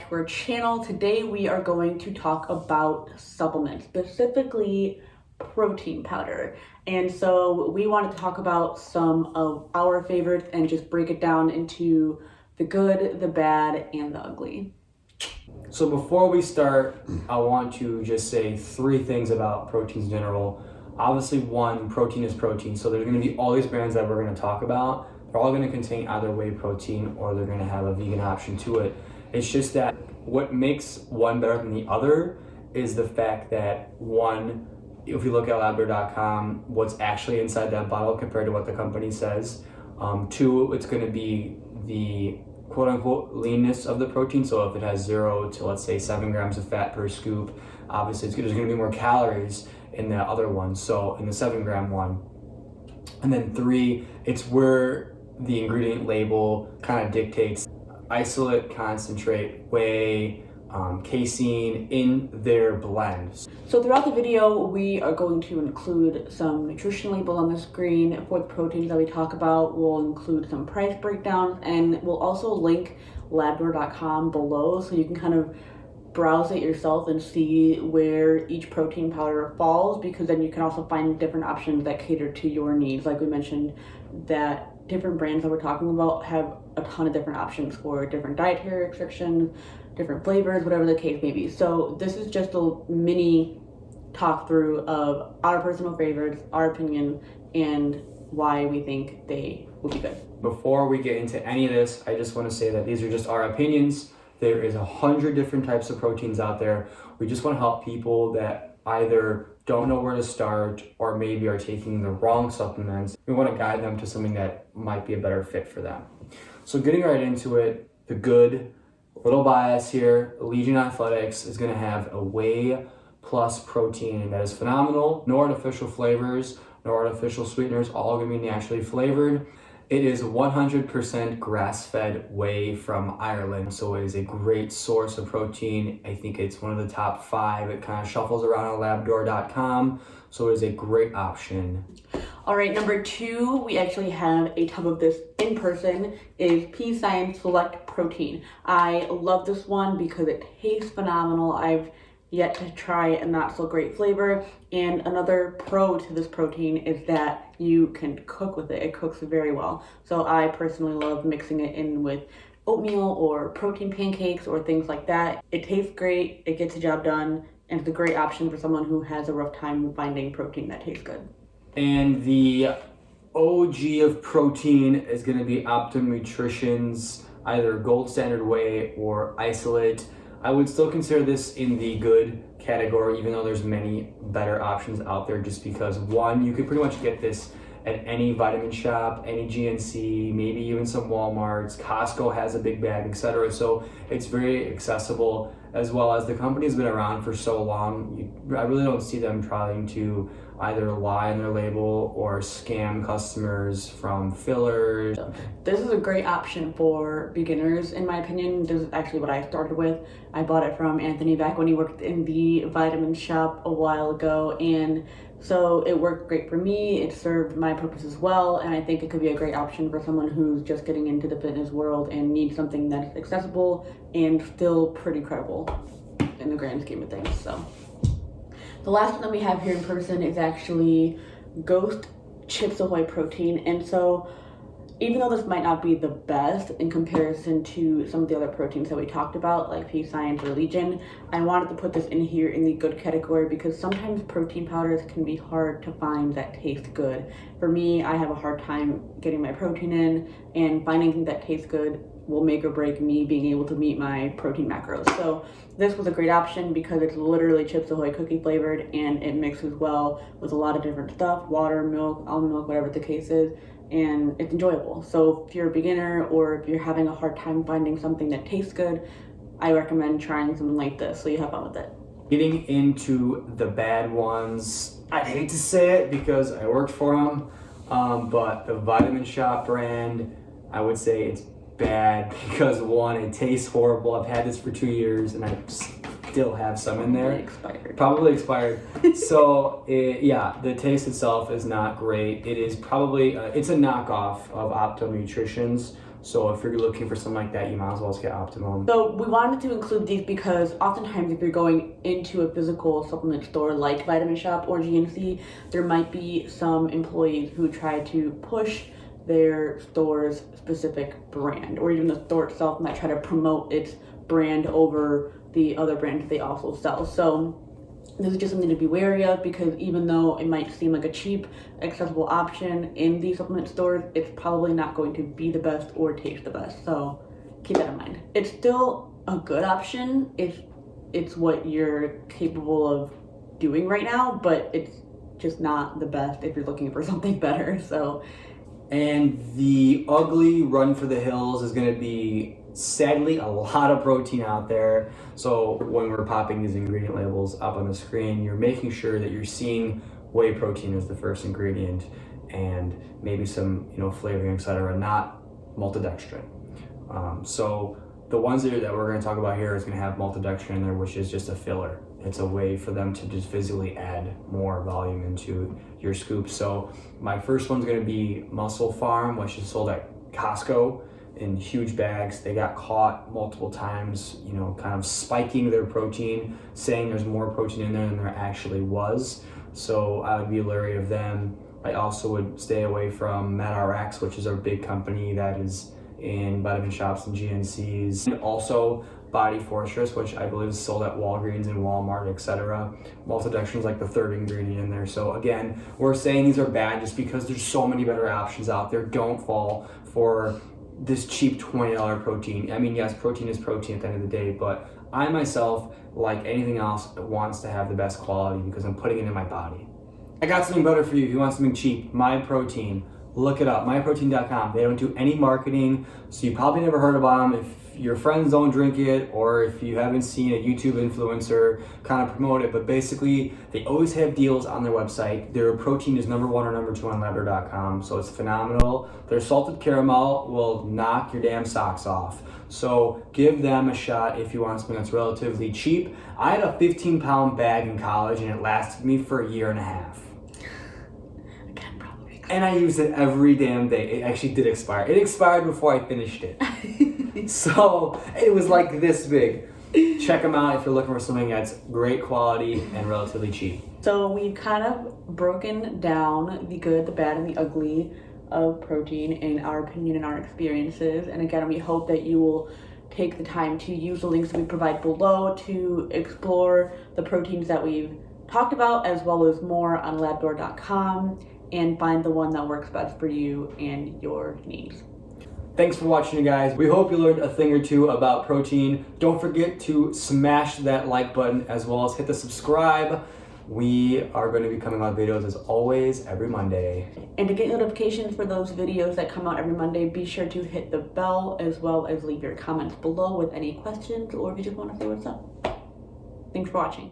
back to our channel. Today we are going to talk about supplements, specifically protein powder. And so we wanted to talk about some of our favorites and just break it down into the good, the bad, and the ugly. So before we start, I want to just say three things about proteins in general. Obviously, one, protein is protein. So there's going to be all these brands that we're going to talk about. They're all going to contain either whey protein or they're going to have a vegan option to it. It's just that what makes one better than the other is the fact that one, if you look at labdoor.com, what's actually inside that bottle compared to what the company says. Two, it's going to be the quote unquote leanness of the protein. So if it has 0 to let's say 7 grams of fat per scoop, obviously there's going to be more calories in the other one. So in the 7-gram one. And then three, it's where the ingredient label kind of dictates isolate, concentrate, whey, casein in their blends. So throughout the video, we are going to include some nutrition labels on the screen for the proteins that we talk about. We'll include some price breakdowns, and we'll also link labdoor.com below so you can kind of browse it yourself and see where each protein powder falls, because then you can also find different options that cater to your needs. Like we mentioned, that different brands that we're talking about have a ton of different options for different dietary restrictions, different flavors, whatever the case may be. So this is just a mini talk through of our personal favorites, our opinion, and why we think they will be good. Before we get into any of this, I just want to say that these are just our opinions. There is 100 different types of proteins out there. We just want to help people that either don't know where to start or maybe are taking the wrong supplements. We want to guide them to something that might be a better fit for them. So getting right into it, the good, little bias here, Legion Athletics is going to have a whey plus protein that is phenomenal. No artificial flavors, no artificial sweeteners, all going to be naturally flavored. It is 100% grass-fed whey from Ireland, so it is a great source of protein. I think it's one of the top 5. It kind of shuffles around on labdoor.com, so it is a great option. All right, number 2, we actually have a tub of this in person, is P Science Select Protein. I love this one because it tastes phenomenal. I've yet to try a not so great flavor, and another pro to this protein is that you can cook with it. It cooks very well. So I personally love mixing it in with oatmeal or protein pancakes or things like that. It tastes great, it gets the job done, and it's a great option for someone who has a rough time finding protein that tastes good. And the OG of protein is going to be Optimum Nutrition's either Gold Standard Whey or Isolate. I would still consider this in the good category, even though there's many better options out there, just because one, you could pretty much get this at any vitamin shop, any GNC, maybe even some Walmarts. Costco has a big bag, etc. So it's very accessible, as well as the company's been around for so long. I really don't see them trying to either lie on their label or scam customers from fillers. This is a great option for beginners, in my opinion. This is actually what I started with. I bought it from Anthony back when he worked in the vitamin shop a while ago, and so it worked great for me. It served my purpose as well, and I think it could be a great option for someone who's just getting into the fitness world and needs something that's accessible and still pretty credible in the grand scheme of things. So the last one that we have here in person is actually Ghost Chips Ahoy Protein. And so even though this might not be the best in comparison to some of the other proteins that we talked about, like P Science or Legion, I wanted to put this in here in the good category because sometimes protein powders can be hard to find that taste good. For me, I have a hard time getting my protein in, and finding things that taste good will make or break me being able to meet my protein macros. So this was a great option because it's literally Chips Ahoy cookie flavored, and it mixes well with a lot of different stuff, water, milk, almond milk, whatever the case is, and it's enjoyable. So if you're a beginner or if you're having a hard time finding something that tastes good, I recommend trying something like this so you have fun with it. Getting into the bad ones, I'd hate to say it because I worked for them, but the Vitamin Shop brand, I would say it's bad because one, it tastes horrible. I've had this for 2 years and I still have some in there. Probably expired. So yeah, the taste itself is not great. It is probably, it's a knockoff of Optimum Nutrition's. So if you're looking for something like that, you might as well just get Optimum. So we wanted to include these because oftentimes if you're going into a physical supplement store like Vitamin Shop or GNC, there might be some employees who try to push their store's specific brand, or even the store itself might try to promote its brand over the other brands they also sell. So this is just something to be wary of, because even though it might seem like a cheap, accessible option in these supplement stores, it's probably not going to be the best or taste the best. So keep that in mind. It's still a good option if it's what you're capable of doing right now, but it's just not the best if you're looking for something better. So, and the ugly run for the hills is going to be, sadly, a lot of protein out there. So when we're popping these ingredient labels up on the screen, you're making sure that you're seeing whey protein as the first ingredient, and maybe some flavoring, etc., not maltodextrin. So the ones that we're going to talk about here is going to have maltodextrin in there, which is just a filler. It's a way for them to just physically add more volume into your scoop. So my first one's going to be Muscle Farm, which is sold at Costco in huge bags. They got caught multiple times, kind of spiking their protein, saying there's more protein in there than there actually was. So I would be leery of them. I also would stay away from MedRx, which is a big company that is in vitamin shops and GNCs. And also Body Fortress, which I believe is sold at Walgreens and Walmart, etc. Maltodextrin is like the third ingredient in there. So again, we're saying these are bad just because there's so many better options out there. Don't fall for this cheap $20 protein. I mean, yes, protein is protein at the end of the day, but I myself, like anything else, wants to have the best quality because I'm putting it in my body. I got something better for you if you want something cheap. MyProtein. Look it up, myprotein.com. They don't do any marketing, so you probably never heard about them. If your friends don't drink it, or if you haven't seen a YouTube influencer kind of promote it, but basically they always have deals on their website. Their protein is #1 or #2 on Ladder.com, so it's phenomenal. Their salted caramel will knock your damn socks off. So give them a shot if you want something that's relatively cheap. I had a 15-pound bag in college and it lasted me for a year and a half. And I used it every damn day. It actually did expire. It expired before I finished it. So it was like this big. Check them out if you're looking for something that's great quality and relatively cheap. So we've kind of broken down the good, the bad, and the ugly of protein in our opinion and our experiences. And again, we hope that you will take the time to use the links that we provide below to explore the proteins that we've talked about, as well as more on labdoor.com, and find the one that works best for you and your needs. Thanks for watching, you guys. We hope you learned a thing or two about protein. Don't forget to smash that like button, as well as hit the subscribe. We are going to be coming out with videos as always every Monday. And to get notifications for those videos that come out every Monday, be sure to hit the bell, as well as leave your comments below with any questions, or if you just want to say what's up. Thanks for watching.